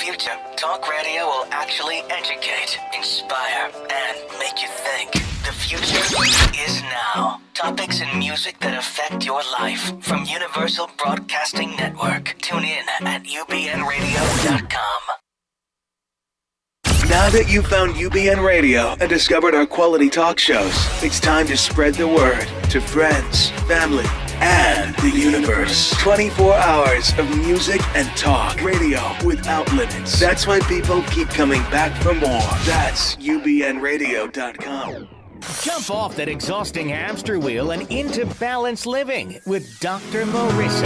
future, talk radio will actually educate, inspire, and make you think. The future is now. Topics and music that affect your life from Universal Broadcasting Network. Tune in at ubnradio.com. Now that you've found UBN Radio and discovered our quality talk shows, it's time to spread the word to friends, family, and the universe. 24 hours of music and talk radio without limits. That's why people keep coming back for more. That's ubnradio.com. Jump off that exhausting hamster wheel and into balanced living with Dr. Marissa.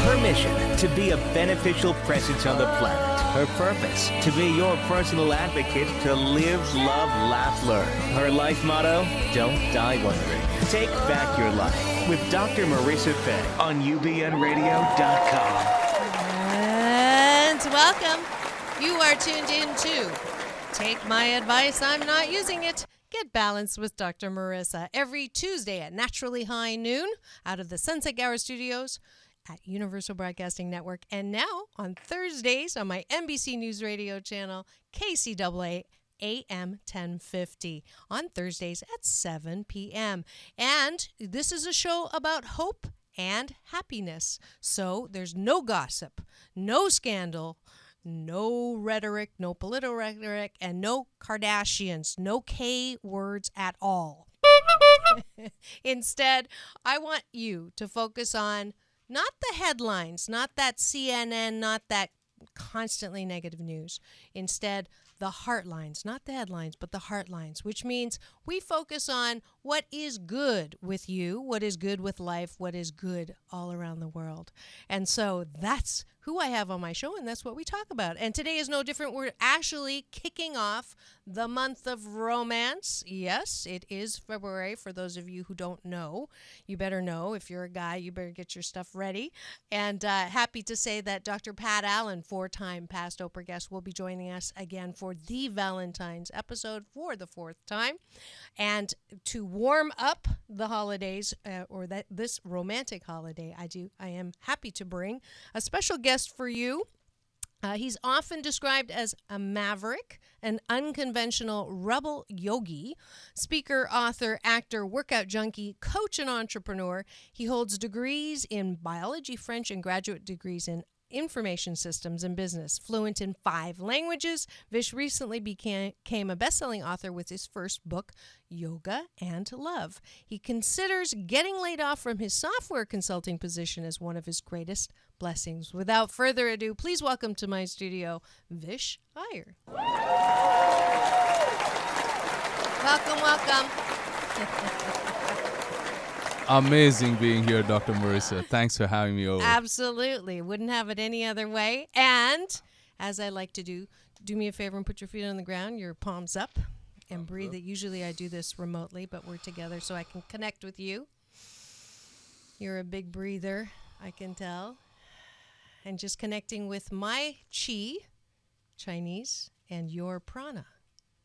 Her mission, to be a beneficial presence on the planet. Her purpose, to be your personal advocate to live, love, laugh, learn. Her life motto, don't die wondering. Take back your life with Dr. Marissa Fay on ubnradio.com. And welcome. You are tuned in to Take My Advice, I'm Not Using It. Get balanced with Dr. Marissa every Tuesday at naturally high noon out of the Sunset Gower Studios at Universal Broadcasting Network, and now on Thursdays on my NBC News Radio channel, KCAA AM 1050, on Thursdays at 7 p.m. And this is a show about hope and happiness. So there's no gossip, no scandal, no rhetoric, no political rhetoric, and no Kardashians, no K words at all. Instead, I want you to focus on not the headlines, not that CNN, not that constantly negative news. Instead, the heartlines, not the headlines, but the heartlines, which means we focus on what is good with you, what is good with life, what is good all around the world. And so that's who I have on my show, and that's what we talk about. And today is no different. We're actually kicking off the month of romance. Yes, it is February. For those of you who don't know, you better know. If you're a guy, you better get your stuff ready. And happy to say that Dr. Pat Allen, four-time past Oprah guest, will be joining us again for the Valentine's episode for the fourth time. And to warm up the holidays, this romantic holiday, I am happy to bring a special guest for you. He's often described as a maverick, an unconventional rebel yogi, speaker, author, actor, workout junkie, coach, and entrepreneur. He holds degrees in biology, French, and graduate degrees in information systems and business. Fluent in 5 languages, Vish recently became a best-selling author with his first book, Yoga and Love. He considers getting laid off from his software consulting position as one of his greatest blessings. Without further ado, please welcome to my studio, Vish Iyer. Welcome. Amazing being here, Dr. Marissa. Thanks for having me over. Absolutely. Wouldn't have it any other way. And as I like to do me a favor and put your feet on the ground, your palms up, and breathe. Usually I do this remotely, but we're together so I can connect with you. You're a big breather, I can tell. And just connecting with my chi, Chinese, and your prana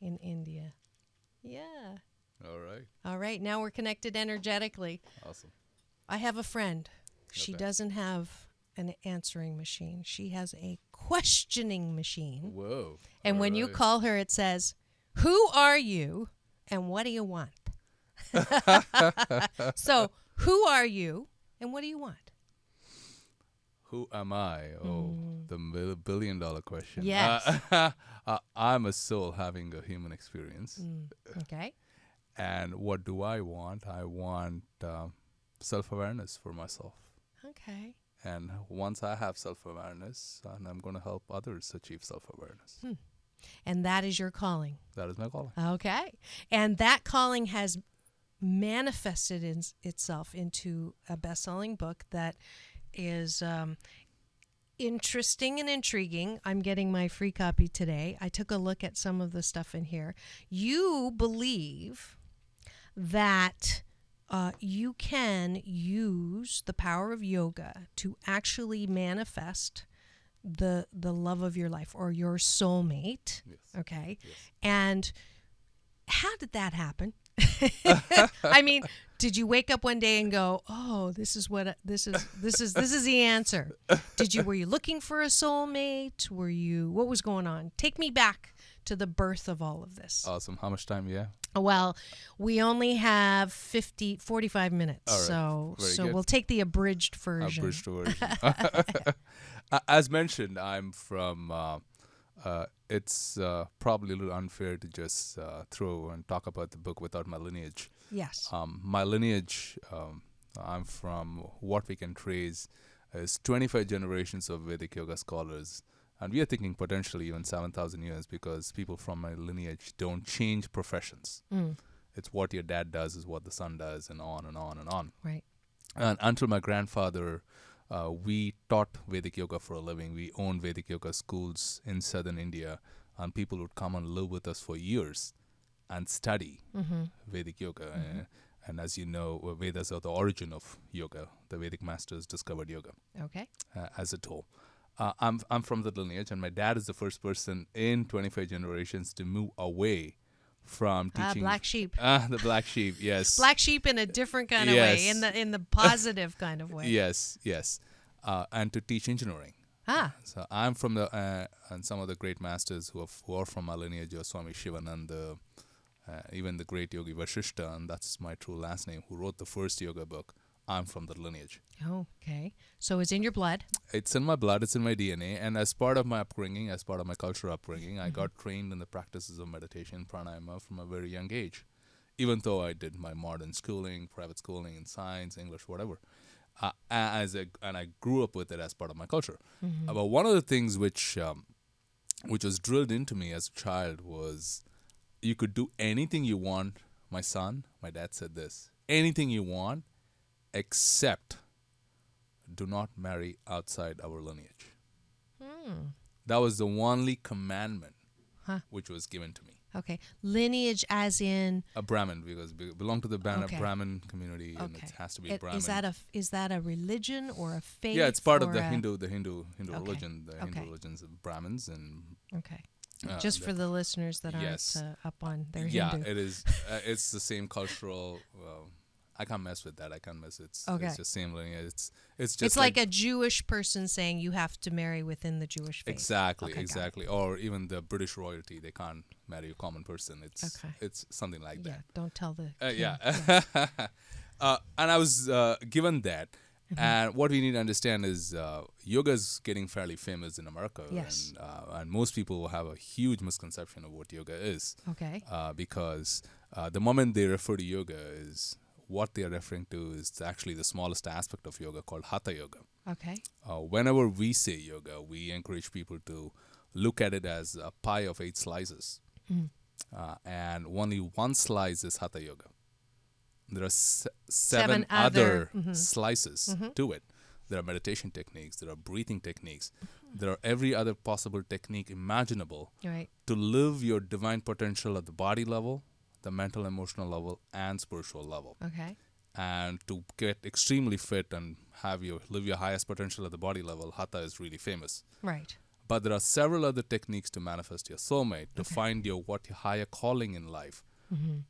in India. Yeah. All right. Now we're connected energetically. Awesome. I have a friend. She doesn't have an answering machine. She has a questioning machine. Whoa. And when you call her, it says, "Who are you and what do you want?" So, who are you and what do you want? Who am I? Oh, the billion-dollar question. Yes. I'm a soul having a human experience. Okay. And what do I want? I want self-awareness for myself. Okay. And once I have self-awareness, and I'm going to help others achieve self-awareness. And that is your calling. That is my calling. Okay. And that calling has manifested itself into a best-selling book that is interesting and intriguing. I'm getting my free copy today. I took a look at some of the stuff in here. You believe that you can use the power of yoga to actually manifest the love of your life or your soulmate. Yes. Okay. Yes. And how did that happen? I mean, Did you wake up one day and go, "Oh, this is the answer"? Were you looking for a soulmate? What was going on? Take me back to the birth of all of this. Awesome. How much time? Yeah. Well, we only have 45 minutes, All right. Very so good. we'll take the abridged version. Abridged version. As mentioned, I'm from. It's probably a little unfair to just throw and talk about the book without my lineage. Yes. My lineage, I'm from what we can trace is 25 generations of Vedic yoga scholars. And we are thinking potentially even 7,000 years because people from my lineage don't change professions. It's what your dad does is what the son does, and on and on and on. Right. And until my grandfather, we taught Vedic yoga for a living. We owned Vedic yoga schools in southern India, and people would come and live with us for years and study Vedic yoga. And as you know, Vedas are the origin of yoga. The Vedic masters discovered yoga Okay. as a tool. I'm from that lineage, and my dad is the first person in 25 generations to move away from teaching. Black sheep. The black sheep, yes. Black sheep in a different kind of way, in the positive kind of way. Yes. And to teach engineering. So I'm from and some of the great masters who are from my lineage are Swami Shivananda, even the great yogi Vashishta, and that's my true last name, who wrote the first yoga book. I'm from that lineage. Okay. So it's in your blood. It's in my blood, it's in my DNA, and as part of my upbringing, as part of my cultural upbringing, I got trained in the practices of meditation, pranayama, from a very young age. Even though I did my modern schooling, private schooling in science, English, whatever. And I grew up with it as part of my culture. But one of the things which was drilled into me as a child was you could do anything you want, my son. My dad said this, anything you want, except do not marry outside our lineage. That was the only commandment which was given to me. Okay. Lineage as in? A Brahmin, because we belong to the Okay. Brahmin community, and it has to be Brahmin. Is that a religion or a faith? Yeah, it's part of the or Hindu Okay. religion. The Hindu Okay. religions of Brahmins and Okay. Just for the listeners that Yes. aren't up on their yeah, Hindu. it is. It's the same cultural. I can't mess with that. It's Okay. It's the same lineage. It's just It's like a Jewish person saying you have to marry within the Jewish faith. exactly, Okay, got it. exactly. Or even the British royalty, they can't marry a common person. It's something like Yeah, that. don't tell the Yeah. And I was given that. And what we need to understand is yoga is getting fairly famous in America. Yes. And most people have a huge misconception of what yoga is. Okay. Because the moment they refer to yoga is what they are referring to is actually the smallest aspect of yoga called hatha yoga. Okay. Whenever we say yoga, we encourage people to look at it as a pie of 8 slices. And only one slice is hatha yoga. There are seven other slices to it. There are meditation techniques, there are breathing techniques, there are every other possible technique imaginable Right. to live your divine potential at the body level, the mental, emotional level, and spiritual level. Okay. And to get extremely fit and live your highest potential at the body level, hatha is really famous. Right. But there are several other techniques to manifest your soulmate, to find your higher calling in life,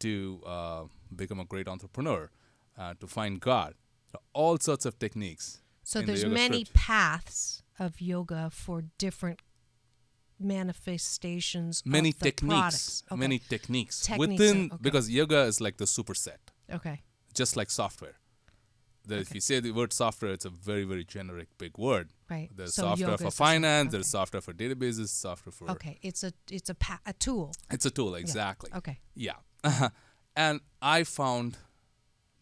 to become a great entrepreneur, to find God. All sorts of techniques. So in the there's yoga many script. paths of yoga for different manifestations Many of the techniques. products. Okay. Many techniques. Techniques Within, okay. because yoga is like the superset, Okay. just like software. If you say the word software, it's a very, very generic, big word. Right. There's So software yoga for is a finance, okay. there's software for databases, software for... Okay. It's a tool. It's a tool, exactly. Okay. Yeah. And I found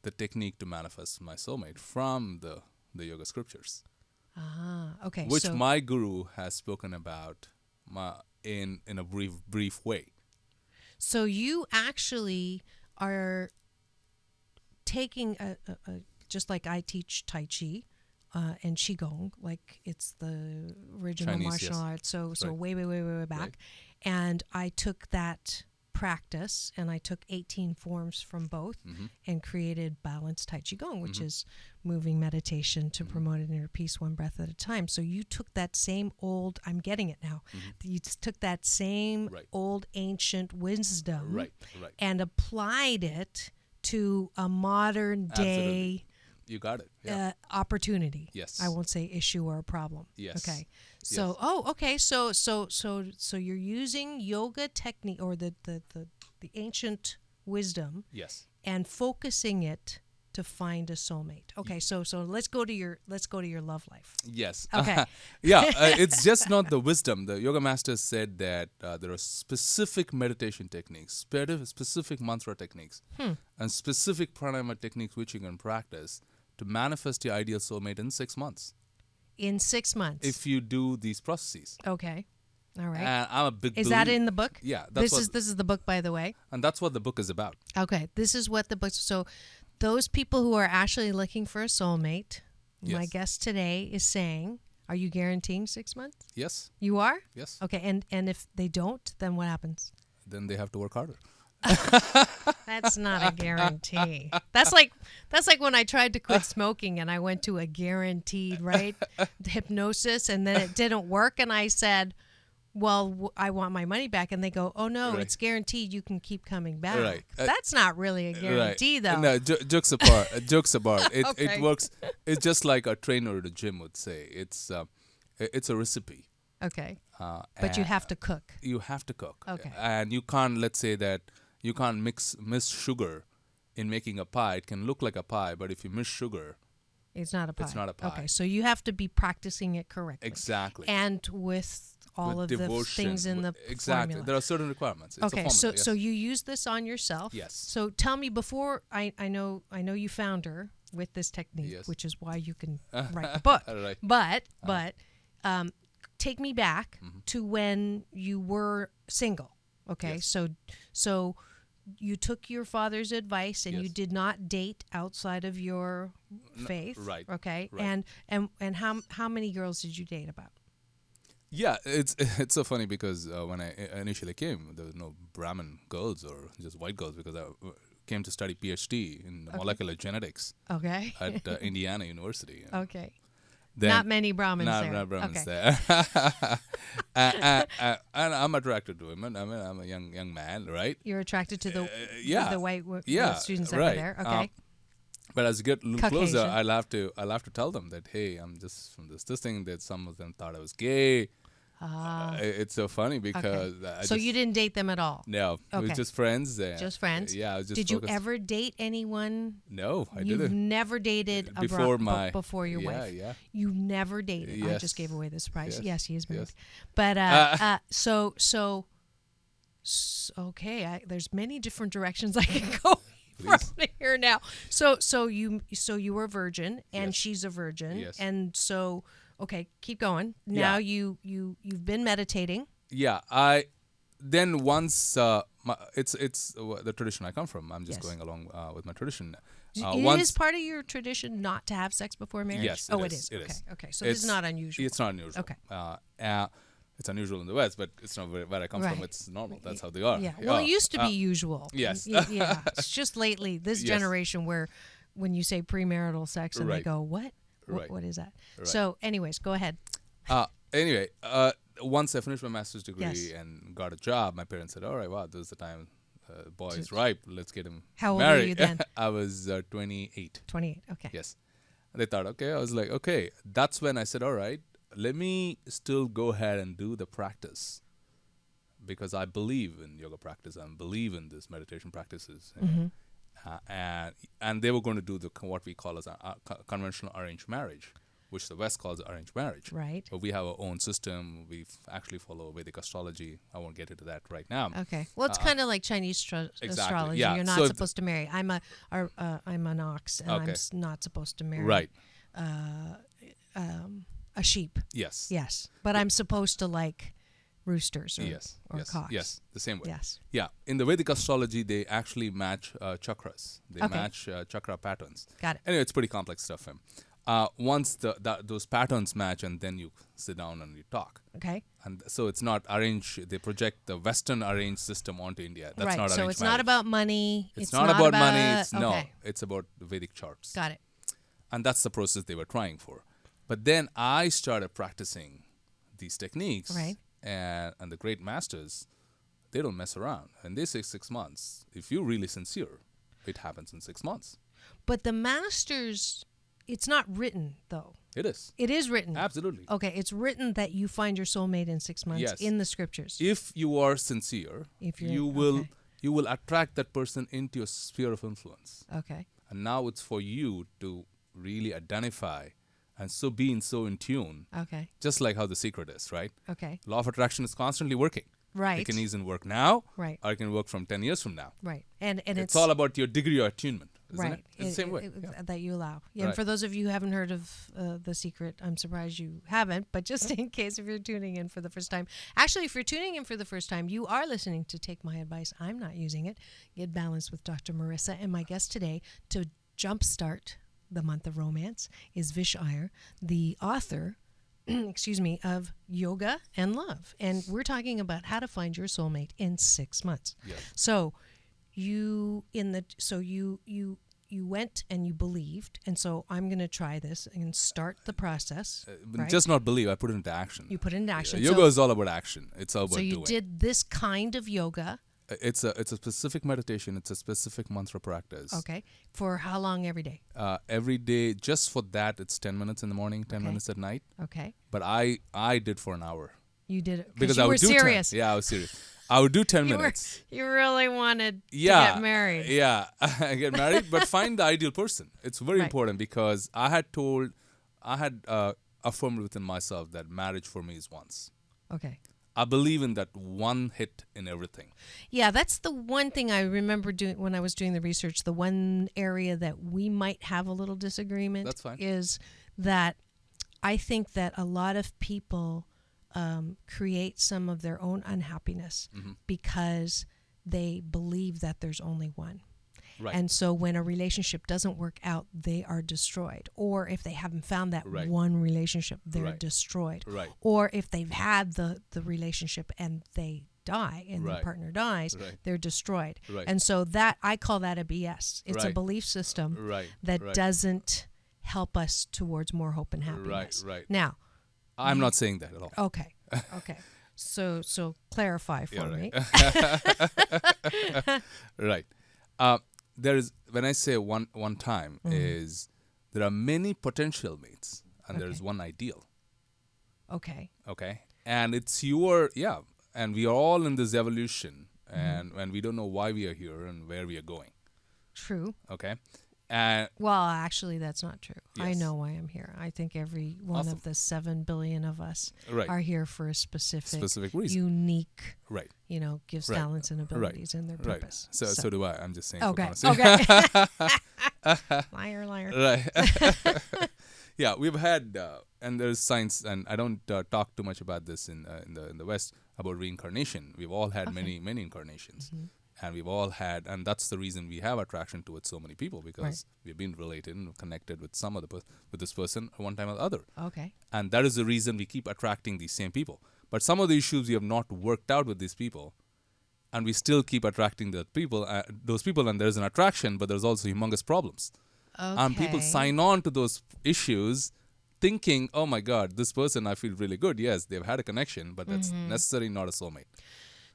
the technique to manifest my soulmate from the yoga scriptures, Okay. which so, my guru has spoken about in a brief way. So you actually are taking a just like I teach Tai Chi and Qigong, like it's the original Chinese, martial yes. arts. So Right. way back. Right. And I took that practice and I took 18 forms from both and created balanced Tai Qigong, which is moving meditation to promote inner peace one breath at a time. So you took that same old, I'm getting it now, you took that same Right. old ancient wisdom Right. and applied it to a modern day You got it. Yeah. opportunity. Yes. I won't say issue or a problem. Yes. Okay. So okay. So you're using yoga technique or the ancient wisdom Yes. and focusing it to find a soulmate. Okay. So let's go to your love life. Yes. Okay. It's just not the wisdom. The yoga masters said that there are specific meditation techniques, specific mantra techniques, and specific pranayama techniques which you can practice to manifest your ideal soulmate in 6 months. In 6 months. If you do these processes. Okay. All right. And I'm a big Is that in the book? Yeah. This is the book, by the way. And that's what the book is about. Okay. This is what the book. So those people who are actually looking for a soulmate, my Yes. guest today is saying, are you guaranteeing 6 months? Yes. You are? Yes. Okay. And if they don't, then what happens? Then they have to work harder. That's not a guarantee. That's like when I tried to quit smoking and I went to a guaranteed, right, hypnosis, and then it didn't work, and I said, well, I want my money back, and they go, oh no, Right. it's guaranteed, you can keep coming back. Right. That's not really a guarantee, though. No, jokes apart. Jokes apart. It Okay. works. It's just like a trainer at a gym would say. It's a recipe. Okay. But you have to cook. You have to cook. Okay. And you can't. Let's say that you can't miss sugar in making a pie. It can look like a pie, but if you miss sugar, It's not a pie. It's not a pie. Okay, so you have to be practicing it correctly. exactly. And with all With of devotion, the things in the exactly. formula. There are certain requirements. It's a Okay, formula, so yes. you use this on yourself. Yes. So tell me, before I know you found her with this technique, Yes. which is why you can write the book. Right. But take me back to when you were single. Okay, Yes. so you took your father's advice and you Yes. did not date outside of your faith. right, Okay. right. And how many girls did you date about? Yeah, it's so funny because when I initially came, there was no Brahmin girls or just white girls because I came to study PhD in molecular genetics Okay. at Indiana University. And Okay. then- Not many Brahmins there. Not Brahmins Okay. there. And I'm attracted to women. I mean, I'm a young man, right? You're attracted to the yeah. the white Yeah, students that right. were there. Okay. But as you get a little closer, Caucasian. I'll have to tell them that, hey, I'm just from this thing. That some of them thought I was gay. It's so funny because So you didn't date them at all? No, it Okay. was just friends. Just friends? Yeah, I was just Did focused. you ever date anyone? No, I You've didn't. never dated Before my before your yeah, wife. Yeah. You never dated. I Yes. just gave away the surprise. Yes. Yes, he is married. Yes. But okay, there's many different directions I can go from here now. So you were a virgin and Yes. she's a virgin. Yes. And so okay, keep going. Now you've been meditating. Yeah, I then once it's the tradition I come from. I'm just Yes. going along with my tradition. It is part of your tradition not to have sex before marriage? Yes, Oh, it it is. is. It Okay. is. Okay. So this is not unusual. It's not unusual. Okay. It's unusual in the West, but it's not where I come from. Right. It's normal. That's how they are. Yeah. Well, it used to be usual. yes. Yeah. It's just lately, this Yes. generation where when you say premarital sex and they Right. go, what? Right. What is that? Right. So anyways, go ahead. Anyway, once I finished my master's degree Yes. and got a job, my parents said, all right, wow, this is the time. Boy is ripe. Let's get him How old were married. you then? I was 28. 28. Okay. Yes. They thought, okay. I was like, okay. That's when I said, all right, let me still go ahead and do the practice because I believe in yoga practice. I believe in this meditation practices. And they were going to do what we call as a conventional arranged marriage, which the West calls arranged marriage. Right. But we have our own system. We actually follow Vedic astrology. I won't get into that right now. Okay. Well, it's kind of like Chinese astrology. yeah. You're not So supposed to marry. I'm an ox, and I'm Okay. not supposed to marry Right. a sheep. Yes. Yes, but I'm supposed to like roosters or, Yes. or yes. cocks. Yes. The same way. Yes. Yeah. In the Vedic astrology, they actually match chakras. They Okay. match chakra patterns. Got it. Anyway, it's pretty complex stuff. Once those patterns match, and then you sit down and you talk. Okay. And so it's not arranged. They project the Western arranged system onto India. That's right. not arranged So it's marriage. not about money. It's not about money. It's okay. It's about the Vedic charts. Got it. And that's the process they were trying for. But then I started practicing these techniques. Right. And the great masters, they don't mess around. And they say 6 months. If you're really sincere, It happens in 6 months. But the masters, it's not written though. It is. It is written. Absolutely. Okay, it's written that you find your soulmate in 6 months Yes. in the scriptures. If you are sincere, you will attract that person into your sphere of influence. Okay. And now it's for you to really identify and be in tune. Okay. Just like how The Secret is, right? Okay. Law of attraction is constantly working. Right. It can either work now, Right. or it can work from 10 years from now. Right. And It's all about your degree of attunement, isn't right. it? It's the same way. Yeah. That you allow. Yeah, and Right. for those of you who haven't heard of The Secret, I'm surprised you haven't, but just in case if you're tuning in for the first time. Actually, if you're tuning in for the first time, you are listening to Take My Advice. I'm not using it. Get Balanced with Dr. Marissa. And my guest today to jumpstart the month of romance is Vish Iyer, the author of Yoga and Love. And we're talking about how to find your soulmate in 6 months. Yes. So you went and you believed, and so I'm going to try this and start the process. Right? Just not believe, I put it into action. You put it into action. Yoga is all about action. It's all about so you doing. did this kind of yoga. It's a specific meditation. It's a specific mantra practice. Okay. For how long every day? Every day, just for that, it's 10 minutes in the morning, 10 minutes at night. Okay. But I did for an hour. You did it Because you I were would do serious. 10. Yeah, I was serious. I would do 10 minutes. You really wanted to get married. Yeah, get married, but find the ideal person. It's very Right. important because I had affirmed within myself that marriage for me is once. Okay. I believe in that one hit in everything. Yeah, that's the one thing I remember doing when I was doing the research. The one area that we might have a little disagreement That's fine. is that I think that a lot of people create some of their own unhappiness because they believe that there's only one. Right. And so when a relationship doesn't work out, they are destroyed. Or if they haven't found that one relationship, they're destroyed. Right. Or if they've had the relationship and they die and their Right. partner dies, Right. they're destroyed. Right. And so that I call that a BS. It's a Right. belief system Right. that Right. doesn't help us towards more hope and happiness. Right. Now, I'm not saying that at all. okay. So clarify for me. Right. There is, when I say one time, is there are many potential mates and there is one ideal. Okay. Okay. And it's and we are all in this evolution and we don't know why we are here and where we are going. True. Okay. And Well, actually, that's not true. I Yes. know why I'm here. I think every one Awesome. of the 7 billion of us Right. are here for a specific reason. unique, Right. gifts, Right. talents, and abilities in their Right. purpose. So do I. I'm just saying. Okay. For Okay. Liar. Right. Yeah, we've had, and there's science, and I don't talk too much about this in the West about reincarnation. We've all had many incarnations, and we've all had, and that's the reason we have attraction towards so many people because we've been related and connected with some of with this person at one time or the other, Okay. and that is the reason we keep attracting these same people. But some of the issues we have not worked out with these people, and we still keep attracting those people, and there's an attraction, but there's also humongous problems. And people sign on to those issues thinking, oh my God, this person, I feel really good. Yes, they've had a connection, but that's necessarily not a soulmate.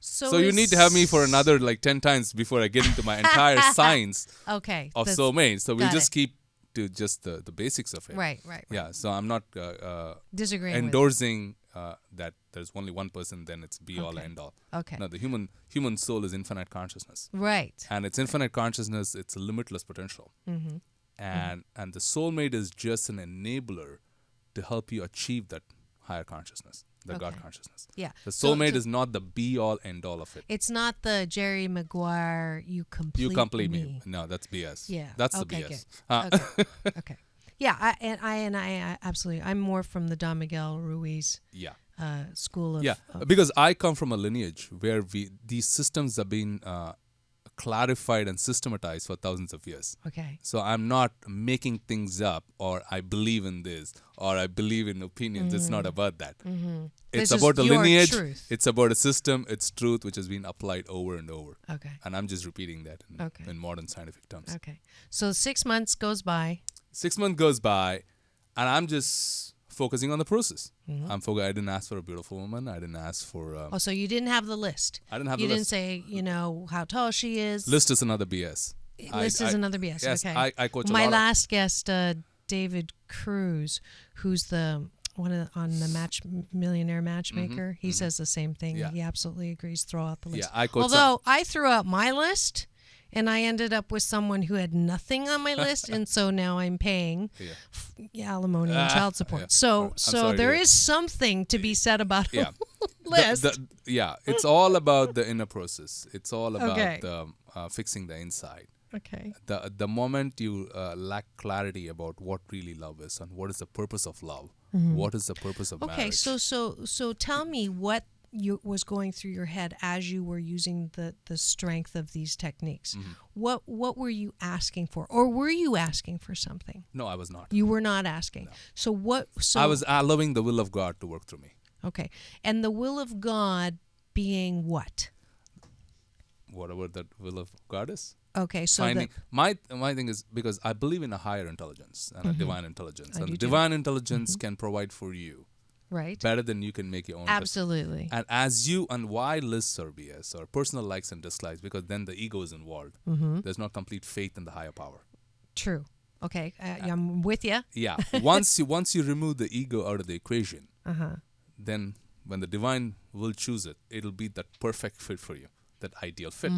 So you need to have me for another 10 times before I get into my entire science of soulmate. So we'll just keep to just the basics of it. Right. Yeah, so I'm not Disagreeing endorsing that there's only one person, then it's be all end all. Okay. No, the human soul is infinite consciousness. Right. And it's infinite consciousness, it's a limitless potential. And the soulmate is just an enabler to help you achieve that higher consciousness, the God consciousness. Yeah. The soulmate is not the be all end all of it. It's not the Jerry Maguire, you complete me. No, that's BS. Yeah. That's okay, the BS. Good. Okay. Yeah, I absolutely. I'm more from the Don Miguel Ruiz school of. Yeah, because I come from a lineage where these systems have been clarified and systematized for thousands of years. Okay. So I'm not making things up, or I believe in this, or I believe in opinions. It's not about that. It's This about is a your lineage. truth. It's about a system. It's truth which has been applied over and over. Okay. And I'm just repeating that in modern scientific terms. Okay. So 6 months goes by. 6 months goes by, and I'm just focusing on the process. I didn't ask for a beautiful woman. I didn't ask for... So you didn't have the list. I didn't have you the didn't list. say, how tall she is. List is another BS. List is another BS. Yes, okay. I coach My a lot last guest, David Cruz, who's the one on the Millionaire Matchmaker. He says the same thing. Yeah. He absolutely agrees. Throw out the list. Yeah, I coach Although I threw out my list, and I ended up with someone who had nothing on my list, and so now I'm paying alimony and child support. yeah. So I'm sorry to there hear. is something to be said about Yeah. a list. It's all about the inner process. It's all about Okay. fixing the inside. Okay. The moment you lack clarity about what really love is and what is the purpose of love, what is the purpose of Okay, marriage. so tell me what was going through your head as you were using the strength of these techniques. What were you asking for, or were you asking for something? No, I was not. You were not asking. No. So what? So I was allowing the will of God to work through me. okay, and the will of God being what? Whatever that will of God is. Okay, so Finding my thing is because I believe in a higher intelligence and a divine intelligence, I and do the too. divine intelligence can provide for you right, better than you can make your own. absolutely, And why lists are BS or personal likes and dislikes, because then the ego is involved. There's not complete faith in the higher power. true. Okay, I'm with you. Yeah, once you remove the ego out of the equation, Uh-huh. then when the divine will choose it, it'll be that perfect fit for you, that ideal fit,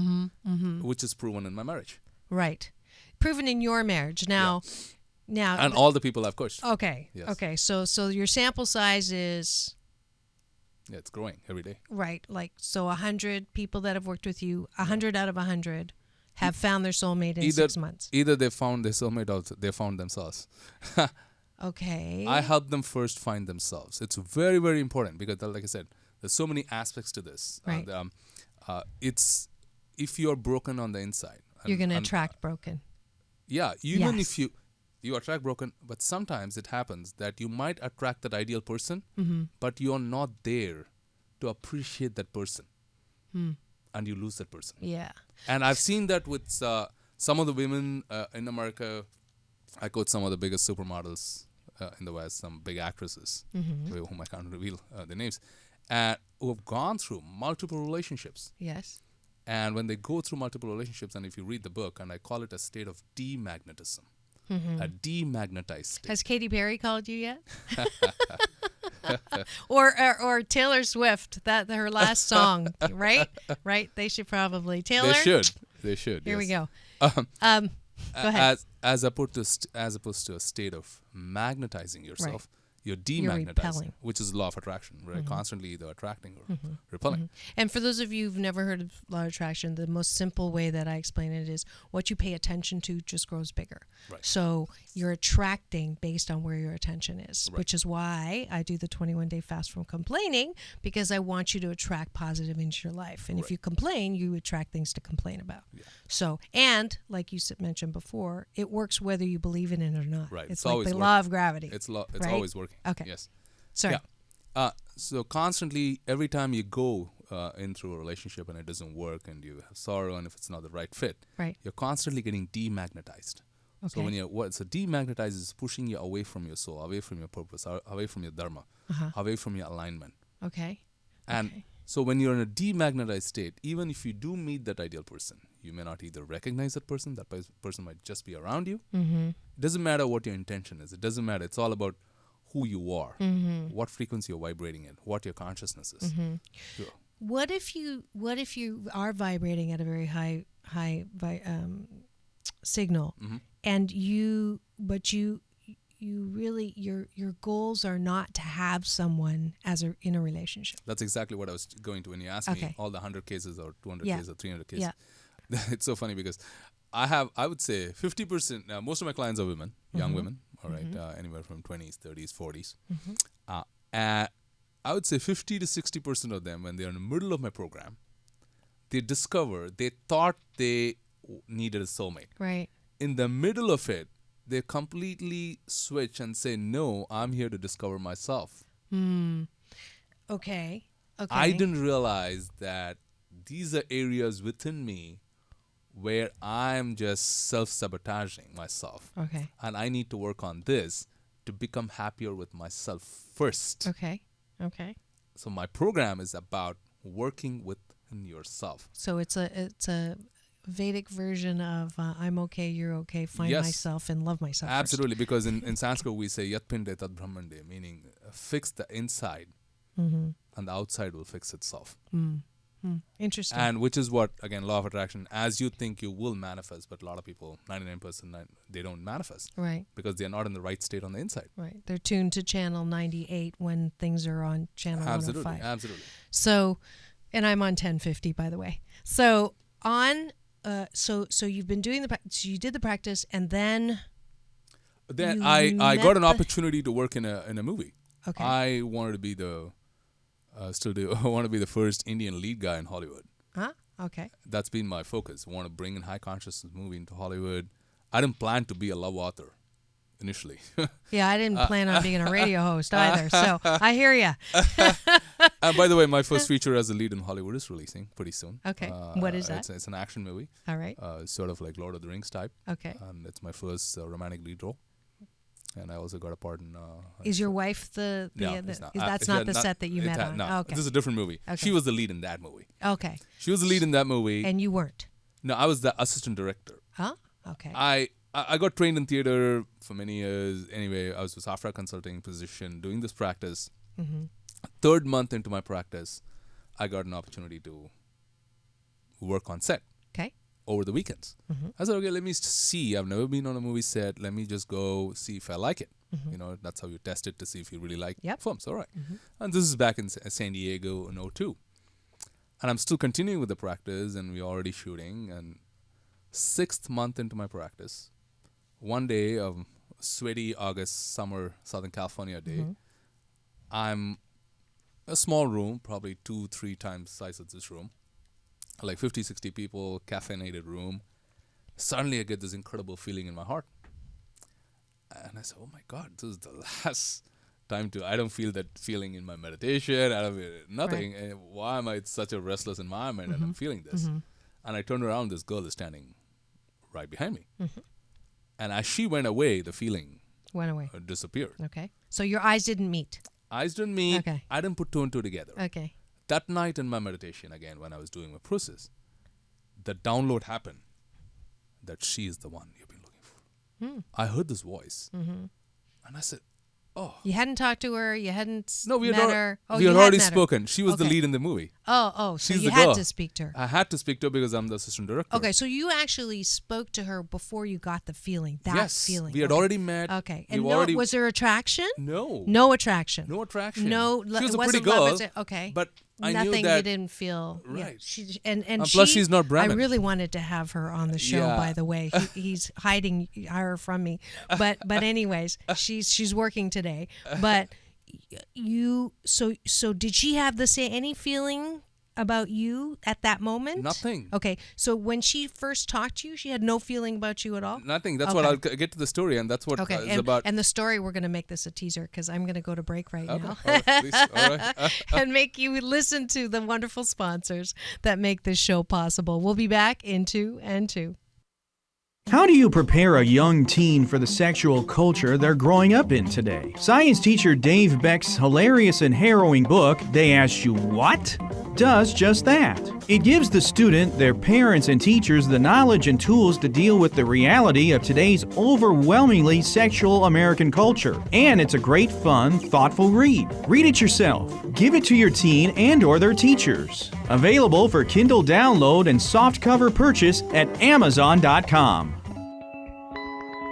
which is proven in my marriage Right, proven in your marriage now. Now and all the people I've coached. okay, Yes. okay. So your sample size is Yeah, it's growing every day. right, like so 100 people that have worked with you, 100 out of 100 have found their soulmate in 6 months. Either they found their soulmate or they found themselves. Okay. I help them first find themselves. It's very, very important because, like I said, there's so many aspects to this. Right. It's if you're broken on the inside. You're going to attract broken. Yeah, even Yes. if you attract broken, but sometimes it happens that you might attract that ideal person, but you're not there to appreciate that person, and you lose that person. Yeah. And I've seen that with some of the women in America. I coach some of the biggest supermodels in the West, some big actresses, whom I can't reveal their names, who have gone through multiple relationships. Yes. And when they go through multiple relationships, and if you read the book, and I call it a state of demagnetism, a demagnetized state. Has Katy Perry called you yet? or Taylor Swift, that her last song, right? Right? They should probably Taylor. They should. Here we yes. go. Go ahead. As opposed to a state of magnetizing yourself, you're demagnetizing, repelling. which is the law of attraction. We're constantly either attracting or repelling. And for those of you who've never heard of law of attraction, the most simple way that I explain it is what you pay attention to just grows bigger. Right. So you're attracting based on where your attention is, Right. which is why I do the 21-day fast from complaining, because I want you to attract positive into your life. And if Right. you complain, you attract things to complain about. Yeah. So, and like you mentioned before, it works whether you believe in it or not. Right. It's It's like always the working. law of gravity. It's right? always working. Okay. Yes. Sorry. Yeah. So constantly, every time you go in through a relationship and it doesn't work, and you have sorrow, and if it's not the right fit, Right. you're constantly getting demagnetized. So Okay. so demagnetized is pushing you away from your soul, away from your purpose, away from your dharma, away from your alignment. Okay. And Okay. so when you're in a demagnetized state, even if you do meet that ideal person, you may not either recognize that person. That person might just be around you. It doesn't matter what your intention is. It doesn't matter. It's all about who you are, what frequency you're vibrating in, what your consciousness is. Yeah. What if you are vibrating at a very high signal, and you really your goals are not to have someone in a relationship? That's exactly what I was going to when you asked me Okay. all the 100 cases or 200 Yeah. cases or 300 cases. Yeah. It's so funny because I would say 50%, most of my clients are women, young women, all right, anywhere from 20s, 30s, 40s. I would say 50 to 60% of them, when they're in the middle of my program, they thought they needed a soulmate. Right. In the middle of it, they completely switch and say, no, I'm here to discover myself. Okay. I didn't realize that these are areas within me where I'm just self-sabotaging myself. Okay. And I need to work on this to become happier with myself first. Okay. Okay. So my program is about working within yourself. So it's a Vedic version of I'm okay, you're okay, find Yes. myself and love myself Absolutely, because in Sanskrit we say Yat Pinde Tad Brahmande, meaning fix the inside and the outside will fix itself. Interesting. And which is what, again, law of attraction, as you think you will manifest, but a lot of people, 99%, they don't manifest Right. because they're not in the right state on the inside. Right. They're tuned to channel 98 when things are on channel Absolutely, 105. absolutely. So, and I'm on 1050, by the way. So on, so you've been doing so you did the practice, and then Then you I met got an the- opportunity to work in a movie. Okay. I wanted to be still do. I want to be the first Indian lead guy in Hollywood. Huh? Okay. That's been my focus. I want to bring in high consciousness movie into Hollywood. I didn't plan to be a love author initially. Yeah, I didn't plan on being a radio host either. So I hear you. And by the way, my first feature as a lead in Hollywood is releasing pretty soon. Okay. What is that? It's an action movie. All right. Sort of like Lord of the Rings type. Okay. And it's my first romantic lead role. And I also got a part in... Is your wife the No, it's not. that's not the set that you met on? No, Okay. this is a different movie. Okay. She was the lead in that movie. Okay. She was the lead in that movie. And you weren't? No, I was the assistant director. Huh? Okay. I got trained in theater for many years. Anyway, I was a software consulting position doing this practice. Third month into my practice, I got an opportunity to work on set Okay. over the weekends. I said, okay, let me see. I've never been on a movie set. Let me just go see if I like it. You know, that's how you test it to see if you really like Yep. films. All right. And this is back in San Diego in 2002. And I'm still continuing with the practice, and we're already shooting. And 6th month into my practice, one day of sweaty August summer Southern California day, I'm a small room, probably 2-3 times the size of this room, like 50, 60 people, caffeinated room. Suddenly I get this incredible feeling in my heart. And I said, oh my God, this is the last time I don't feel that feeling in my meditation. I don't feel nothing. And why am I in such a restless environment and I'm feeling this? And I turned around, this girl is standing right behind me. And as she went away, the feeling Went away. disappeared. Okay. So your eyes didn't meet. Eyes didn't meet. Okay. I didn't put two and two together. Okay. That night in my meditation, again, when I was doing my process, the download happened that she is the one you've been looking for. I heard this voice. And I said, oh. You hadn't talked to her. You hadn't No, we had, met her. Oh, we you had had already met her. spoken. She was the Okay. lead in the movie. So She's you the had girl. to speak to her. I had to speak to her because I'm the assistant director. Okay, so you actually spoke to her before you got the feeling, that yes, feeling. we had Okay. already met. Okay, We and already, was there attraction? no. No attraction. No attraction. No, she was it a wasn't pretty girl. love, was it? Okay. But I Nothing knew that. you didn't feel. Yeah, Right. and plus she's not Brahmin. I really wanted to have her on the show. Yeah. By the way, he's hiding her from me. But anyways, she's working today. But so did she have any feeling about you at that moment? Nothing. Okay, so when she first talked to you, she had no feeling about you at all. Nothing. That's Okay. what I'll get to the story, and that's what Okay, it's about. and the story, we're going to make this a teaser because I'm going to go to break right Okay. now. All right, please. All right. And make you listen to the wonderful sponsors that make this show possible. We'll be back in 2 and 2. How do you prepare a young teen for the sexual culture they're growing up in today? Science teacher Dave Beck's hilarious and harrowing book, They Asked You What?, does just that. It gives the student, their parents, and teachers the knowledge and tools to deal with the reality of today's overwhelmingly sexual American culture. And it's a great, fun, thoughtful read. Read it yourself. Give it to your teen and/or their teachers. Available for Kindle download and softcover purchase at Amazon.com.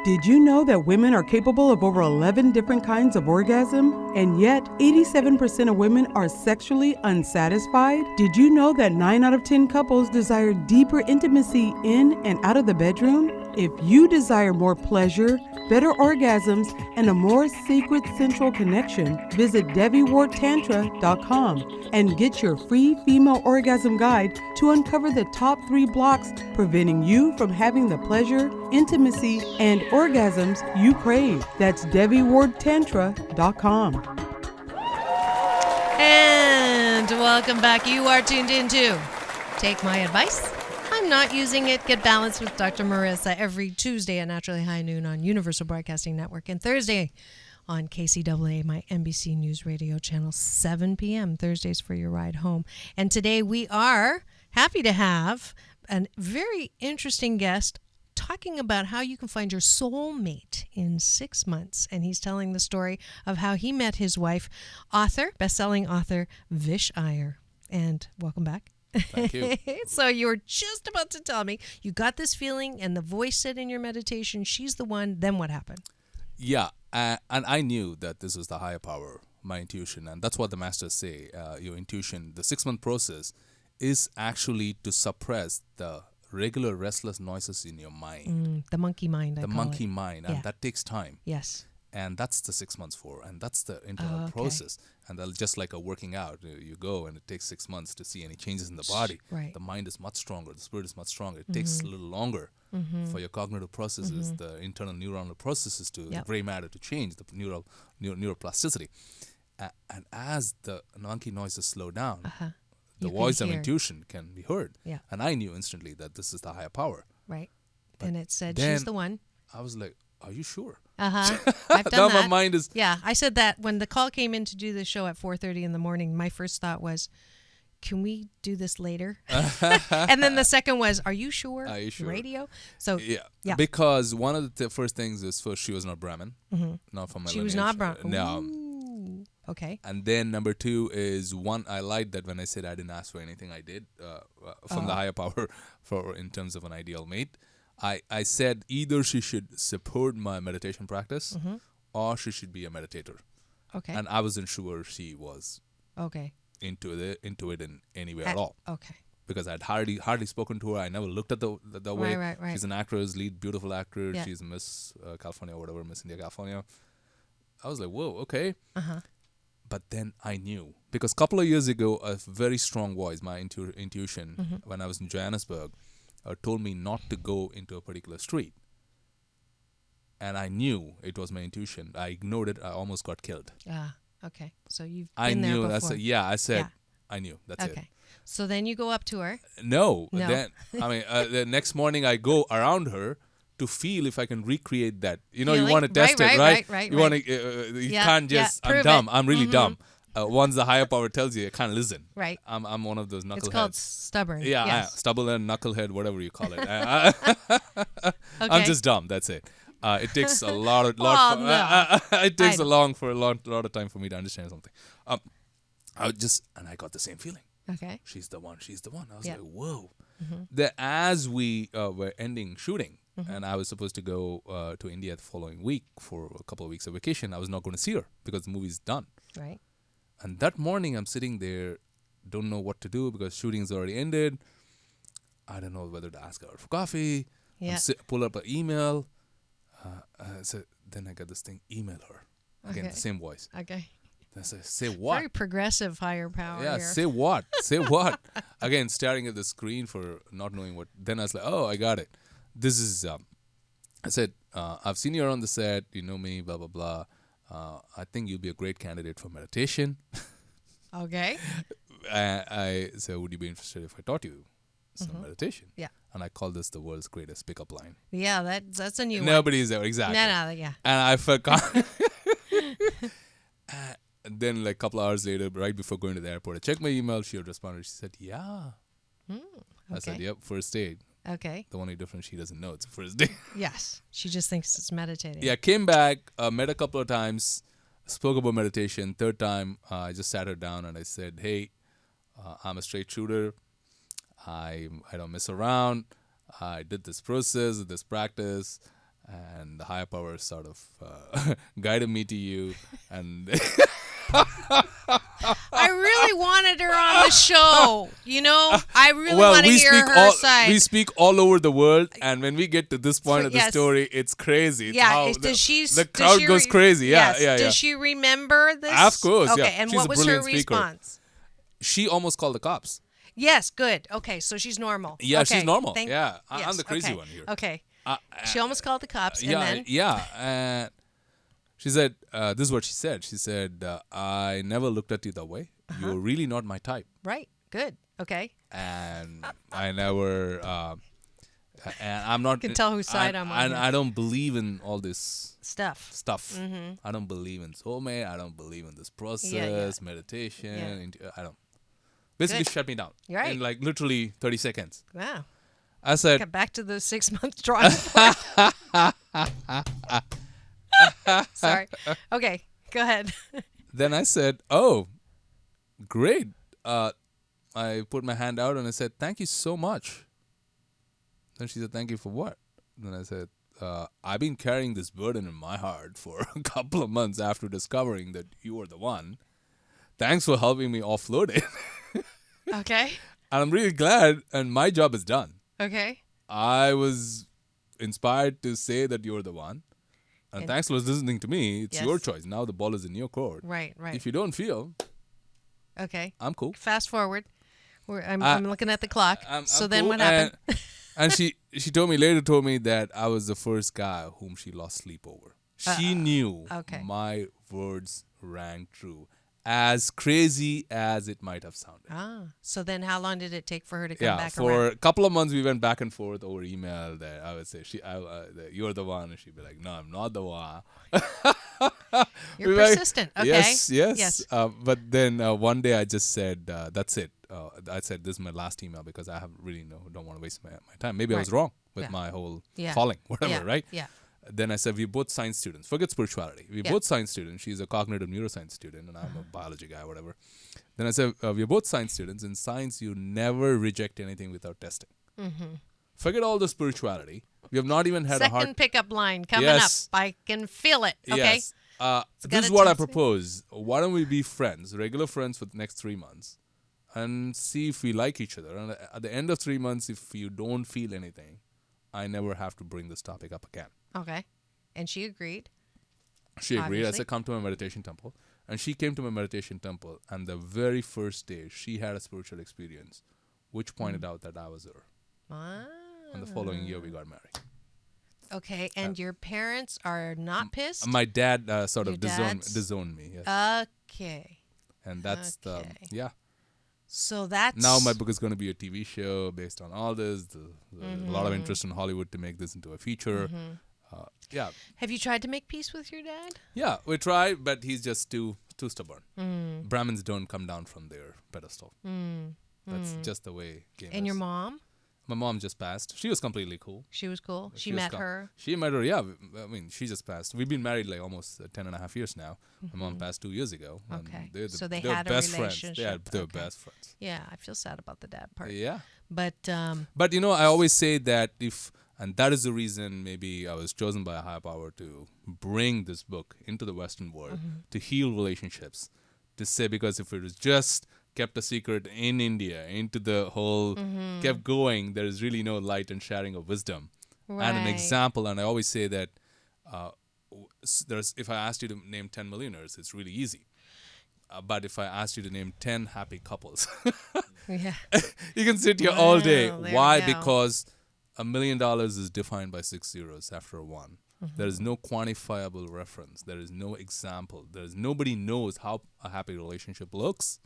Did you know that women are capable of over 11 different kinds of orgasm? And yet, 87% of women are sexually unsatisfied? Did you know that 9 out of 10 couples desire deeper intimacy in and out of the bedroom? If you desire more pleasure, better orgasms, and a more sacred sensual connection, visit DeviWardTantra.com and get your free female orgasm guide to uncover the top 3 blocks preventing you from having the pleasure, intimacy, and orgasms you crave. That's DeviWardTantra.com. And welcome back. You are tuned into Take My Advice. I'm not using it. Get Balanced with Dr. Marissa every Tuesday at Naturally High Noon on Universal Broadcasting Network and Thursday on KCAA, my NBC News Radio channel, 7 p.m. Thursdays for your ride home. And today we are happy to have a very interesting guest talking about how you can find your soulmate in 6 months. And he's telling the story of how he met his wife, best-selling author, Vish Iyer. And welcome back. Thank you. So you were just about to tell me you got this feeling and the voice said in your meditation, she's the one. Then what happened? Yeah, and I knew that this was the higher power, my intuition, and that's what the masters say. Your intuition, the 6-month process, is actually to suppress the regular restless noises in your mind. The monkey mind, The monkey mind, and Yeah. that takes time. Yes. And that's the 6 months for, and that's the internal Okay. process. And just like a working out, you go and it takes 6 months to see any changes in the body. Right. The mind is much stronger, the spirit is much stronger. It takes a little longer for your cognitive processes, the internal neuronal processes to the gray matter to change, the neuroplasticity. And as the monkey noises slow down, the You can voice of hear. intuition can be heard. Yeah. And I knew instantly that this is the higher power. Right. And it said, then- she's the one. I was like, are you sure? I've done Now that. my mind is... Yeah, I said that when the call came in to do the show at 4:30 in the morning. My first thought was, "Can we do this later?" And then the second was, "Are you sure?" Are you sure? Radio. So Yeah. Because one of the first things is first she was not Brahmin, not from my she was lineage. not Brahmin. No. Ooh. Okay. And then number 2 is I lied that when I said I didn't ask for anything, I did from the higher power in terms of an ideal mate. I said either she should support my meditation practice or she should be a meditator. Okay. And I wasn't sure she was Okay. into it in any way at all. Okay. Because I'd hardly spoken to her. I never looked at the way. Right. She's an actress, beautiful actor. Yeah. She's Miss California or whatever, Miss India California. I was like, whoa, okay. But then I knew. Because a couple of years ago, a very strong voice, my intuition, when I was in Johannesburg, told me not to go into a particular street. And I knew it was my intuition. I ignored it. I almost got killed. Okay. So you've I been there knew. before. I said, Yeah. I knew. That's it. Okay. So then you go up to her. No. No. Then the next morning I go around her to feel if I can recreate that. You know, you Feeling? want to test Right, it, right, right? right, You right. want to. You Yeah, can't just. prove I'm dumb. it. I'm really dumb. Once the higher power tells you, I can't listen. Right. I'm one of those knuckleheads. It's called stubborn. Yeah, Yes. stubborn, knucklehead, whatever you call it. Okay. I'm just dumb. That's it. It takes a lot. Well, no. It takes I a lot of time for me to understand something. I got the same feeling. Okay. She's the one. I was Yeah. like, whoa. As we were ending shooting, and I was supposed to go to India the following week for a couple of weeks of vacation, I was not going to see her because the movie's done. Right. And that morning, I'm sitting there, don't know what to do because shooting's already ended. I don't know whether to ask her for coffee. Yeah. Pull up an email. So then I got this thing, email her. Again, Okay. the same voice. Okay. I said, say what? Very progressive higher power Yeah, here. say what? Say what? Again, staring at the screen for not knowing what. Then I was like, oh, I got it. This is, I said, I've seen you on the set. You know me, blah, blah, blah. I think you'll be a great candidate for meditation. Okay. I said, would you be interested if I taught you some meditation? Yeah. And I call this the world's greatest pickup line. Yeah, that's a new one. Nobody's ever, exactly. No, yeah. And I forgot. And then, like a couple hours later, right before going to the airport, I checked my email. She had responded. She said, yeah. I said, Okay. yep, first date. Okay. The only difference, she doesn't know it's the first date. Yes. She just thinks it's meditating. Yeah, came back, met a couple of times, spoke about meditation. Third time, I just sat her down and I said, hey, I'm a straight shooter. I don't mess around. I did this process, this practice, and the higher power sort of guided me to you. And I really wanted her on the show. You know, I really want to hear her side. we speak all over the world, and when we get to this point of the Yes. story, it's crazy. It's Yeah, how the crowd goes crazy. Yeah, yes. yeah, yeah. Does she remember this? Of course, Okay, yeah. and She's what a was her brilliant speaker. response? She almost called the cops. Yes, good. Okay, so she's normal. Yeah, okay. she's normal. Thank- Yeah, I'm yes, the crazy okay. one here. Okay. She almost called the cops, and Yeah, then yeah. And she said, this is what she said. She said, I never looked at you that way. You're really not my type. right, good. Okay, And I never, and I'm not. can tell whose side I'm on And here. I don't believe in all this stuff. stuff. I don't believe in soulmate. I don't believe in this process, yeah. meditation. I don't. Basically, Good. shut me down. Right. In like literally 30 seconds. Wow. I said, Get back to the 6-month drawing board. Sorry. Okay, go ahead. then I said, oh, great. I put my hand out and I said, thank you so much. Then she said, thank you for what? Then I said, I've been carrying this burden in my heart for a couple of months after discovering that you were the one. Thanks for helping me offload it. Okay. And I'm really glad, and my job is done. Okay. I was inspired to say that you're the one. And thanks for listening to me. It's your choice. Now the ball is in your court. Right. If you don't feel, Okay. I'm cool. Fast forward. I'm looking at the clock. So then cool. what happened? And she told me that I was the first guy whom she lost sleep over. She knew my words rang true. As crazy as it might have sounded. So then how long did it take for her to come back for around? a couple of months we went back and forth over email that I would say, that you're the one. And she'd be like, no, I'm not the one. You're persistent. Okay. Yes. But then one day I just said, that's it. I said, this is my last email because I don't want to waste my time. Maybe I was wrong with my whole calling, whatever, right? Yeah. Then I said, we're both science students. Forget spirituality. We're both science students. She's a cognitive neuroscience student, and I'm a biology guy, whatever. Then I said, we're both science students. In science, you never reject anything without testing. Forget all the spirituality. We have not even had a hard... Second pickup line coming up. I can feel it. Okay. Yes. This is what I propose. Why don't we be friends, regular friends for the next 3 months, and see if we like each other. And at the end of 3 months, if you don't feel anything, I never have to bring this topic up again. Okay. And she agreed. She agreed. Obviously. I said, come to my meditation temple. And she came to my meditation temple. And the very first day, she had a spiritual experience, which pointed out that I was her. And the following year, we got married. Okay. And your parents are not pissed? My dad sort Your of dad's- disowned me. Yes. Okay. And that's Okay. So that's... Now my book is going to be a TV show based on all this. A lot of interest in Hollywood to make this into a feature. Have you tried to make peace with your dad? Yeah, we tried, but he's just too stubborn. Brahmins don't come down from their pedestal. That's just the way game is. And your mom? My mom just passed. She was completely cool. She was cool. She was met her. She met her, yeah. I mean, she just passed. We've been married like almost 10 and a half years now. My mom passed 2 years ago. Okay. So they were had a best relationship. friends. They were best friends. Yeah, I feel sad about the dad part. Yeah. But you know, I always say that and that is the reason maybe I was chosen by a higher power to bring this book into the Western world, to heal relationships, to say, because if it was just kept a secret in India, into the whole, kept going, there is really no light and sharing of wisdom. Right. And an example, and I always say that if I asked you to name 10 millionaires, it's really easy. But if I asked you to name 10 happy couples, you can sit here all day. Why? Because $1 million is defined by 6 zeros after a 1. There is no quantifiable reference. There is no example. Nobody knows how a happy relationship looks.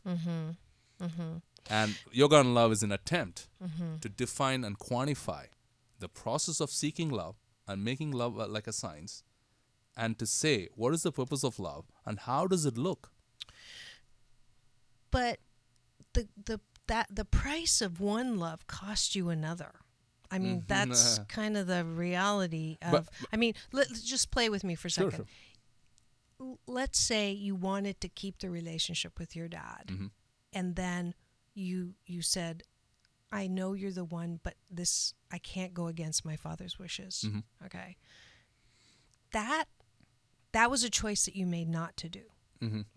And Yoga and Love is an attempt to define and quantify the process of seeking love and making love like a science, and to say what is the purpose of love and how does it look. But the price of one love cost you another. I mean, that's kind of the reality of... let's just play with me for a second. Sure. Let's say you wanted to keep the relationship with your dad, and then you said, I know you're the one, but I can't go against my father's wishes. Okay. That was a choice that you made not to do.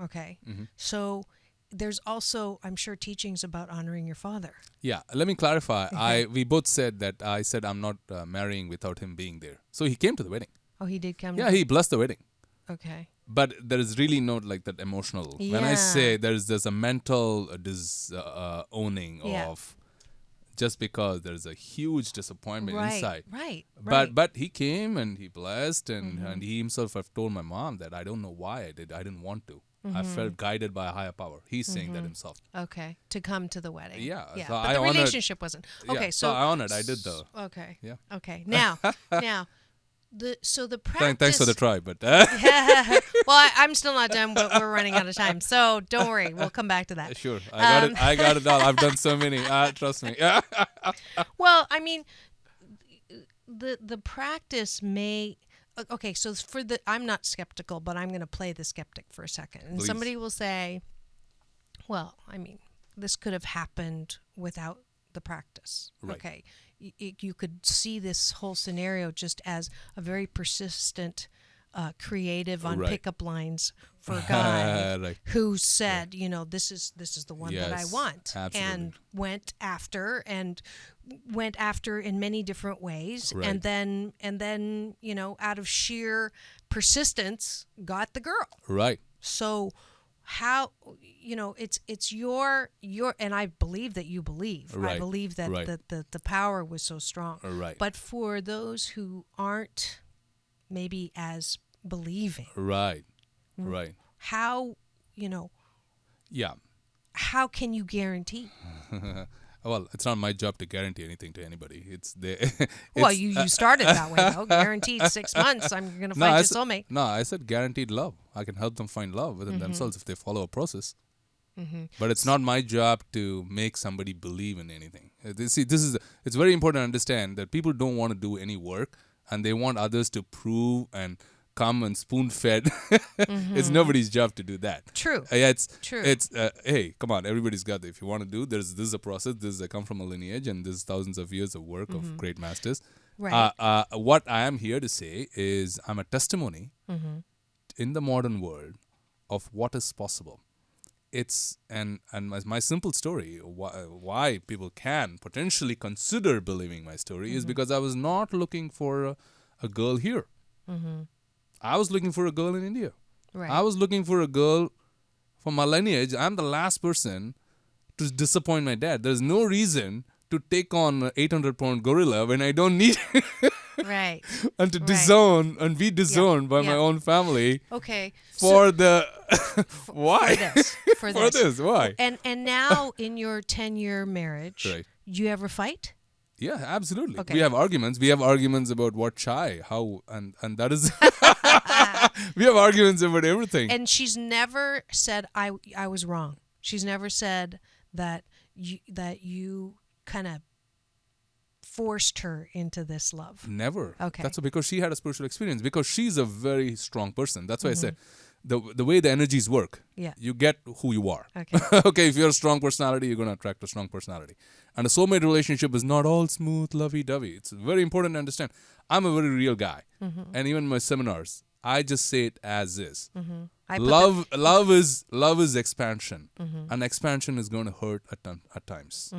Okay. So there's also, I'm sure, teachings about honoring your father. Yeah. Let me clarify. We both said that I said I'm not marrying without him being there. So he came to the wedding. Oh, he did come? Yeah, he blessed the wedding. Okay. But there is really not like that emotional. When I say there's a mental owning of just because there's a huge disappointment inside. Right. But he came and he blessed and he himself have told my mom that I don't know why I didn't want to. I felt guided by a higher power. He's saying that himself. Okay. To come to the wedding. Yeah. So but the relationship wasn't. Okay. So I honored. I did the. Okay. Yeah. Okay. Now, the practice. Thanks for the try, but Well, I'm still not done, but we're running out of time. So don't worry, we'll come back to that. sure, I got it all. I've done so many. Trust me. Well, I mean, the practice may. Okay, so I'm not skeptical, but I'm going to play the skeptic for a second. And Please. somebody will say, well, I mean, this could have happened without the practice. Right. Okay. You could see this whole scenario just as a very persistent, creative on Right. pickup lines for a guy Right. who said, this is the one that I Yes, want, absolutely. and went after in many different ways, Right. and then out of sheer persistence got the girl. Right. So how it's your and I believe that you believe. I Right, believe that right. the power was so strong. Right. But for those who aren't maybe as believing, Right. Right. how Yeah. how can you guarantee? Well, it's not my job to guarantee anything to anybody. Well, you started that way though. Guaranteed 6 months I'm going to find your soulmate. No, I said guaranteed love. I can help them find love within themselves if they follow a process. But it's not my job to make somebody believe in anything. It's very important to understand that people don't want to do any work, and they want others to prove and come and spoon-fed. It's nobody's job to do that. True. It's True. It's hey, come on, everybody's got that. If you want to do, this is a process. I come from a lineage, and there's thousands of years of work of great masters. Right. What I am here to say is I'm a testimony in the modern world of what is possible. It's and my simple story why people can potentially consider believing my story is because I was not looking for a girl here. I was looking for a girl in India. Right. I was looking for a girl from my lineage. I'm the last person to disappoint my dad. There's no reason to take on an 800-pound gorilla when I don't need it. Right. And to Right. disown and be disowned by yeah. my own family Okay. for the why? For For this. this, why? And now in your 10-year marriage, Right. you ever fight? Yeah, absolutely. Okay. We have arguments. We have arguments about what chai, how, and that is. We have arguments about everything. And she's never said I was wrong. She's never said that you kind of forced her into this love. Never. Okay. That's because she had a spiritual experience. Because she's a very strong person. That's why I said the way the energies work. Yeah. You get who you are. Okay. Okay. If you're a strong personality, you're going to attract a strong personality. And a soulmate relationship is not all smooth, lovey-dovey. It's very important to understand. I'm a very real guy, and even in my seminars, I just say it as is. I put Love is expansion, and expansion is going to hurt at times.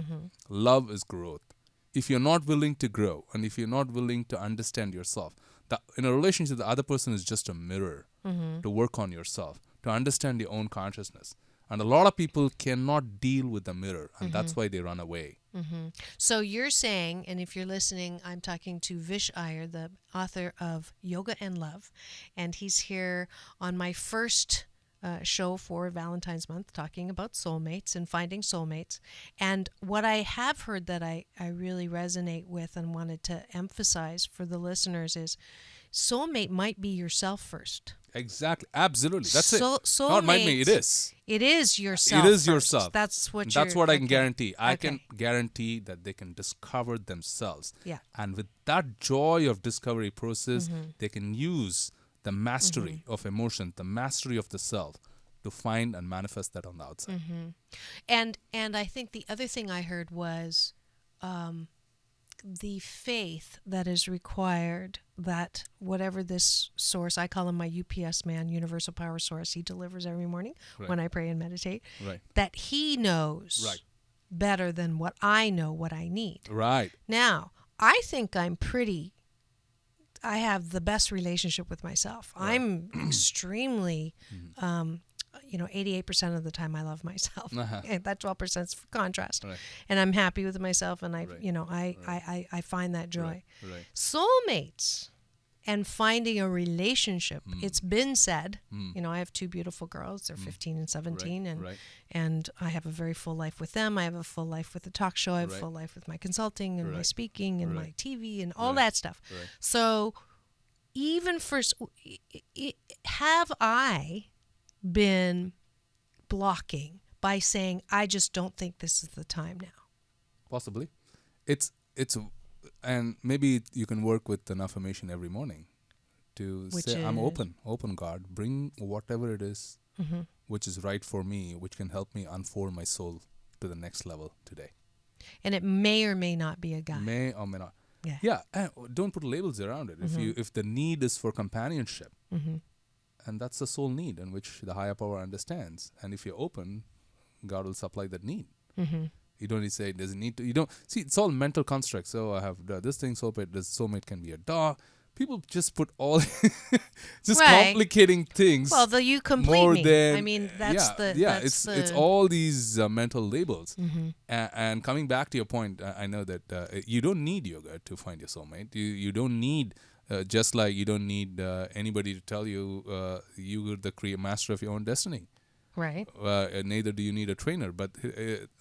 Love is growth. If you're not willing to grow, and if you're not willing to understand yourself, in a relationship, the other person is just a mirror to work on yourself, to understand your own consciousness. And a lot of people cannot deal with the mirror, and that's why they run away. So you're saying, and if you're listening, I'm talking to Vish Iyer, the author of Yoga and Love, and he's here on my first show for Valentine's month talking about soulmates and finding soulmates. And what I have heard that I really resonate with and wanted to emphasize for the listeners is soulmate might be yourself first. Exactly. Absolutely. That's it. Soulmate, Not might be. It is. It is yourself. It is first. yourself. That's what. That's what I can okay. guarantee. I Okay. can guarantee that they can discover themselves. Yeah. And with that joy of discovery process, they can use the mastery of emotion, the mastery of the self, to find and manifest that on the outside. And I think the other thing I heard was the faith that is required that whatever this source, I call him my UPS man, universal power source, he delivers every morning when I pray and meditate, Right. that he knows Right. better than what I know what I need. Right. Now, I think I have the best relationship with myself. I'm extremely, 88% of the time I love myself. And that 12% is for contrast. Right. And I'm happy with myself, and Right. I find that joy. Right. Soulmates and finding a relationship. It's been said, I have two beautiful girls. They're 15 and 17, Right. and I have a very full life with them. I have a full life with the talk show. I have a full life with my consulting and my Right. speaking and my Right. TV and all Right. that stuff. Right. So even for, have I been blocking by saying, I just don't think this is the time now? Possibly. It's and maybe you can work with an affirmation every morning to Which say, I'm is? open God, bring whatever it is which is right for me, which can help me unfold my soul to the next level today. And it may or may not be a guy. May or may not. Yeah. Yeah, and don't put labels around it. If the need is for companionship, and that's the soul need in which the higher power understands, and if you're open, God will supply that need. You don't need to say it doesn't need to. You don't see, it's all mental constructs. So I have this thing, soulmate. This soulmate can be a dog. People just put all just Right. complicating things. Well, you complete more me. than I mean, that's it's all these mental labels. And coming back to your point, I know that you don't need yoga to find your soulmate. You don't need just like you don't need anybody to tell you you're the master of your own destiny. Right. Neither do you need a trainer. But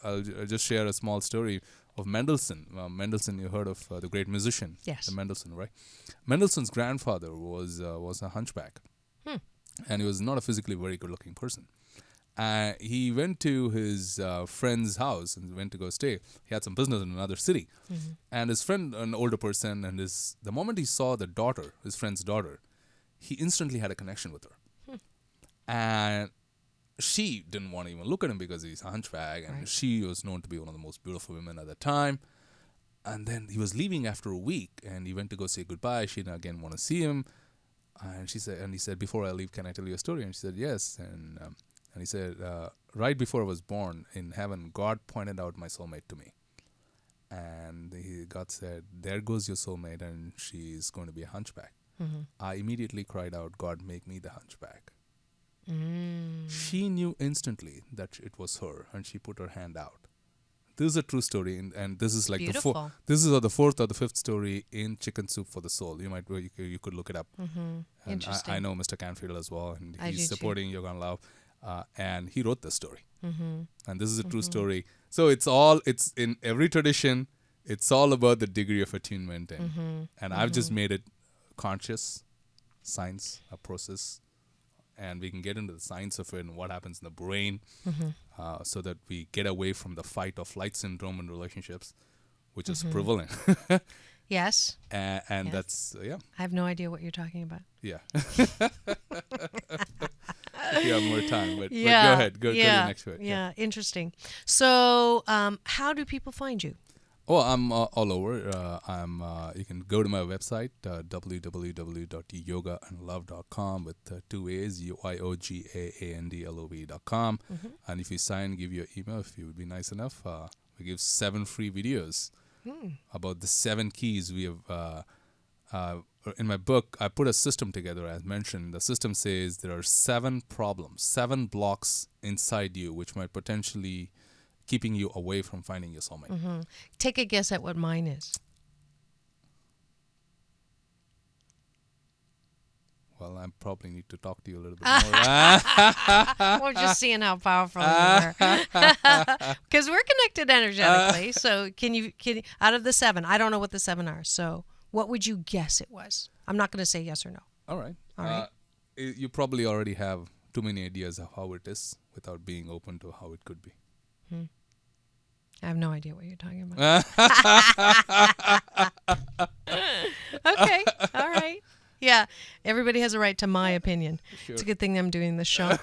I'll just share a small story of Mendelssohn. Mendelssohn, you heard of the great musician. Yes. The Mendelssohn, right? Mendelssohn's grandfather was a hunchback. And he was not a physically very good-looking person. He went to his friend's house and went to go stay. He had some business in another city. And his friend, an older person, and the moment he saw the daughter, his friend's daughter, he instantly had a connection with her. And she didn't want to even look at him because he's a hunchback, and she was known to be one of the most beautiful women at the time. And then he was leaving after a week, and he went to go say goodbye. She didn't again want to see him, and he said, "Before I leave, can I tell you a story?" And she said, "Yes." And he said, "Right before I was born in heaven, God pointed out my soulmate to me, and God said, 'There goes your soulmate, and she's going to be a hunchback.'" I immediately cried out, "God, make me the hunchback." She knew instantly that it was her, and she put her hand out. This is a true story, and this is like Beautiful. This is the fourth or the fifth story in Chicken Soup for the Soul. You could look it up. And Interesting. I know Mr. Canfield as well, and I do he's too. supporting Yoga and Love, and he wrote this story. And this is a true story. So it's in every tradition. It's all about the degree of attunement, and I've just made it conscious science, a process. And we can get into the science of it and what happens in the brain so that we get away from the fight or flight syndrome in relationships, which is prevalent. Yes. And Yes. that's, I have no idea what you're talking about. yeah. If you have more time. But go ahead. Go to the next one. Yeah, interesting. So how do people find you? Oh, I'm all over. You can go to my website, www.yogaandlove.com with 2 A's, yogaandlove.com. And if you give your email, if you would be nice enough, we give 7 free videos about the 7 keys we have. In my book, I put a system together, as mentioned. The system says there are 7 problems, 7 blocks inside you, which might potentially keeping you away from finding your soulmate. Take a guess at what mine is. Well, I probably need to talk to you a little bit more. We're just seeing how powerful you are. Because we're connected energetically. So can you, out of the 7, I don't know what the 7 are. So what would you guess it was? I'm not going to say yes or no. All right. All right. You probably already have too many ideas of how it is without being open to how it could be. I have no idea what you're talking about. Okay. All right. Yeah. Everybody has a right to my opinion. Sure. It's a good thing I'm doing this show.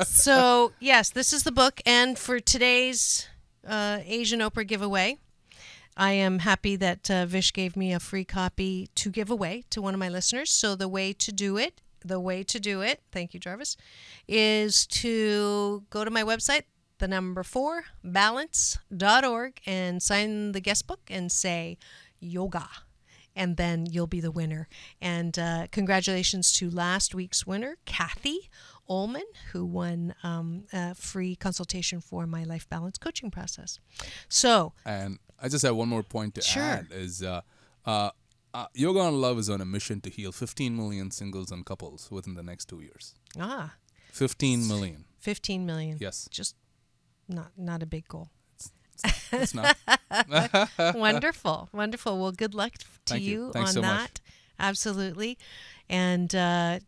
So, yes, this is the book. And for today's Asian Oprah giveaway, I am happy that Vish gave me a free copy to give away to one of my listeners. So the way to do it, thank you, Jarvis, is to go to my website, the number 4, balance.org, and sign the guest book and say yoga. And then you'll be the winner. And congratulations to last week's winner, Kathy Ullman, who won a free consultation for my life balance coaching process. So, And I just have one more point to Sure. add is Yoga and Love is on a mission to heal 15 million singles and couples within the next 2 years. 15 million. 15 million. Yes. Just not a big goal. It's not. Wonderful. Well, good luck to Thank you. you Thanks on so that. much. Absolutely. And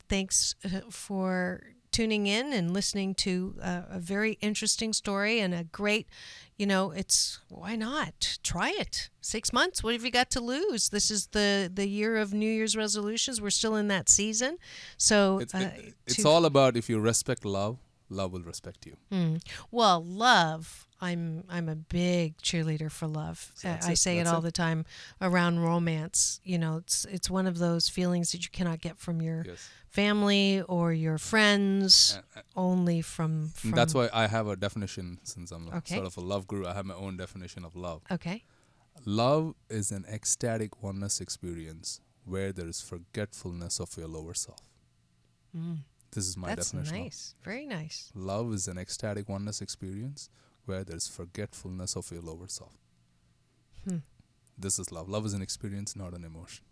thanks for tuning in and listening to a very interesting story and a great, it's why not? Try it. 6 months. What have you got to lose? This is the year of New Year's resolutions. We're still in that season. So it's all about if you respect love, love will respect you. Well, love. I'm a big cheerleader for love. I say it all the time around romance. It's one of those feelings that you cannot get from your family or your friends, only from. That's why I have a definition. Since I'm sort of a love guru, I have my own definition of love. Okay. Love is an ecstatic oneness experience where there is forgetfulness of your lower self. This is my definition. That's nice. Very nice. Love is an ecstatic oneness experience where there's forgetfulness of your lower self. This is love. Love is an experience, not an emotion.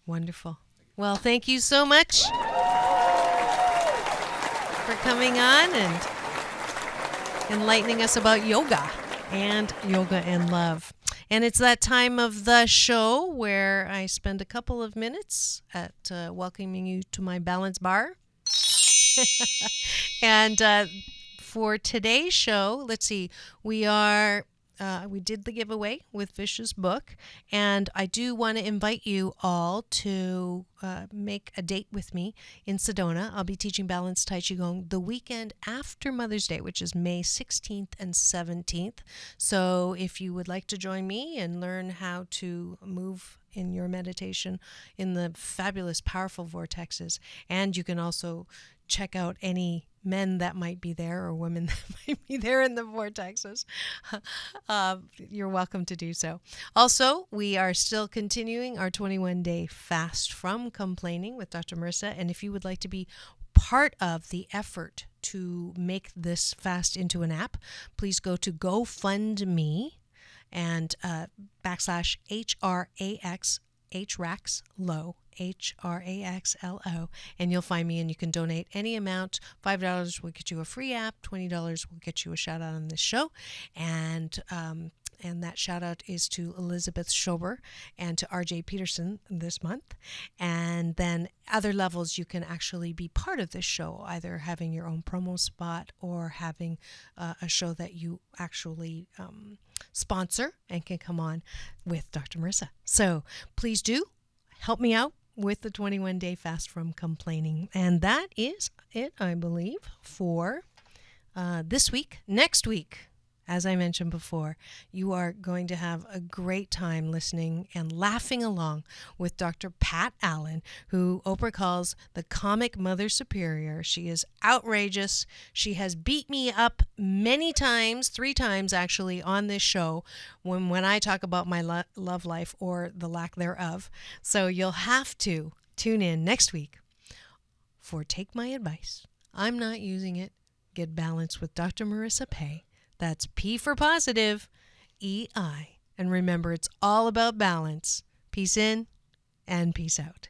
Wonderful. Well, thank you so much for coming on and enlightening us about yoga and love. And it's that time of the show where I spend a couple of minutes at welcoming you to my balance bar. And for today's show, let's see, we did the giveaway with Vish's book, and I do want to invite you all to make a date with me in Sedona. I'll be teaching Balanced Tai Chi Gong the weekend after Mother's Day, which is May 16th and 17th. So if you would like to join me and learn how to move in your meditation in the fabulous, powerful vortexes, and you can also check out any men that might be there or women that might be there in the vortexes, you're welcome to do so. Also, we are still continuing our 21-day fast from complaining with Dr. Marissa. And if you would like to be part of the effort to make this fast into an app, please go to GoFundMe and /HRAXLO. HRAXLO, and you'll find me, and you can donate any amount. $5 will get you a free app, $20 will get you a shout out on this show, and that shout out is to Elizabeth Schober and to RJ Peterson this month. And then other levels, you can actually be part of this show, either having your own promo spot or having a show that you actually sponsor and can come on with Dr. Marissa. So please do help me out with the 21-day fast from complaining. And that is it, I believe, for this week. Next week, as I mentioned before, you are going to have a great time listening and laughing along with Dr. Pat Allen, who Oprah calls the comic mother superior. She is outrageous. She has beat me up many times, 3 times actually, on this show when I talk about my love life or the lack thereof. So you'll have to tune in next week for Take My Advice. I'm not using it. Get Balanced with Dr. Marissa Pay. That's P for positive, EI. And remember, it's all about balance. Peace in and peace out.